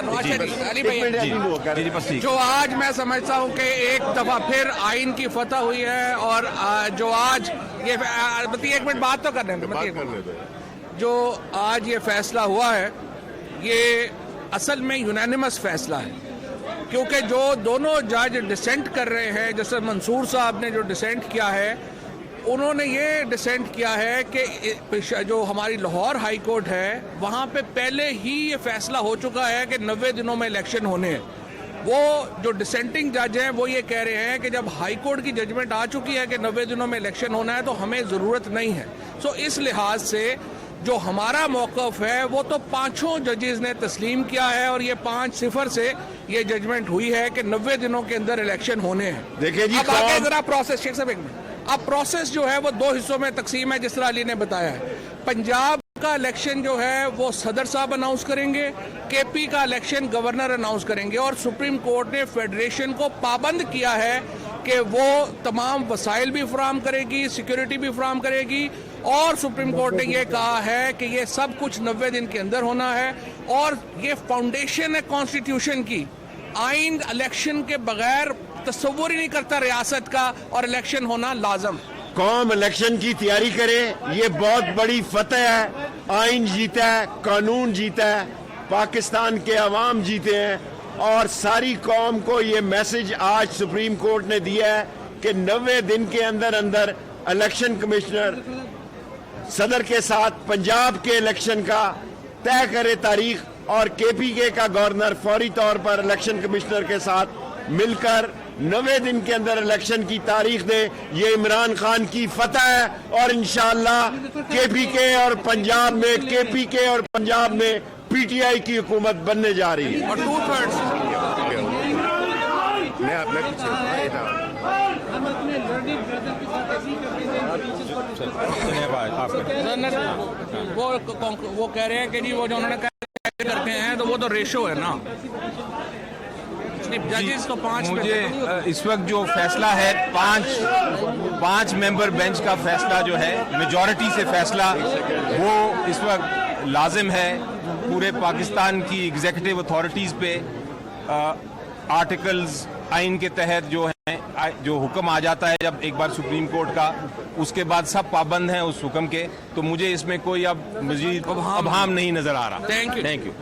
अली भाई, जो आज मैं समझता हूँ कि एक दफा फिर आइन की फतह हुई है और जो आज ये एक मिनट बात तो करने दो, जो आज ये फैसला हुआ है ये असल में यूनानिमस फैसला है, क्योंकि जो दोनों जज डिसेंट कर रहे हैं, जैसे मंसूर साहब ने जो डिसेंट किया है, उन्होंने ये डिसेंट किया है कि जो हमारी लाहौर हाई कोर्ट है वहाँ पे पहले ही ये फैसला हो चुका है कि 90 दिनों में इलेक्शन होने हैं। वो जो डिसेंटिंग जज हैं वो ये कह रहे हैं कि जब हाई कोर्ट की जजमेंट आ चुकी है कि 90 दिनों में इलेक्शन होना है तो हमें ज़रूरत नहीं है। सो इस लिहाज से जो हमारा मौक़िफ़ है वो तो पांचों जजेस ने तस्लीम किया है और ये 5-0 से ये जजमेंट हुई है कि 90 दिनों के अंदर इलेक्शन होने हैं। देखिए जी, अब आगे जरा प्रोसेस, शेख साहब एक मिनट, अब प्रोसेस जो है वो 2 हिस्सों में तकसीम है, जिस तरह अली ने बताया है। पंजाब का इलेक्शन जो है वो सदर साहब अनाउंस करेंगे, केपी का इलेक्शन गवर्नर अनाउंस करेंगे, और सुप्रीम कोर्ट ने फेडरेशन को पाबंद किया है कि वो तमाम वसाइल भी फराहम करेगी, सिक्योरिटी भी फराहम करेगी, और सुप्रीम कोर्ट ने ये कहा है कि ये सब कुछ 90 दिन के अंदर होना है। और ये फाउंडेशन है कॉन्स्टिट्यूशन की। आइन इलेक्शन के बगैर तस्वुर ही नहीं करता रियासत का, और इलेक्शन होना लाजम। कौम इलेक्शन की तैयारी करे, ये बहुत बड़ी फतह है। आइन जीता है, कानून जीता है, पाकिस्तान के अवाम जीते हैं, और सारी कौम को ये मैसेज आज सुप्रीम कोर्ट ने दिया है कि 90 दिन के अंदर अंदर इलेक्शन कमिश्नर सदर के साथ पंजाब के इलेक्शन का तय करे तारीख, और केपीके का गवर्नर फौरी तौर पर इलेक्शन कमिश्नर के साथ मिलकर 90 दिन के अंदर इलेक्शन की तारीख दे। ये इमरान खान की फतह है, और इंशाअल्लाह केपीके और पंजाब में, केपीके और पंजाब में पीटीआई की हुकूमत बनने जा रही है। और 2/3 वो कह रहे हैं कि जी वो जो उन्होंने करते हैं तो वो तो रेशो है ना, जजेस तो 5। मुझे इस वक्त जो फैसला है, पांच मेंबर बेंच का फैसला जो है, मेजॉरिटी से फैसला, वो इस वक्त लाजिम है पूरे पाकिस्तान की एग्जीक्यूटिव अथॉरिटीज़ पे। आर्टिकल्स आइन के तहत जो है, जो हुक्म आ जाता है जब एक बार सुप्रीम कोर्ट का, उसके बाद सब पाबंद हैं उस हुक्म के। तो मुझे इसमें कोई अब मजीद अबहाम नहीं नजर आ रहा। Thank you. Thank you.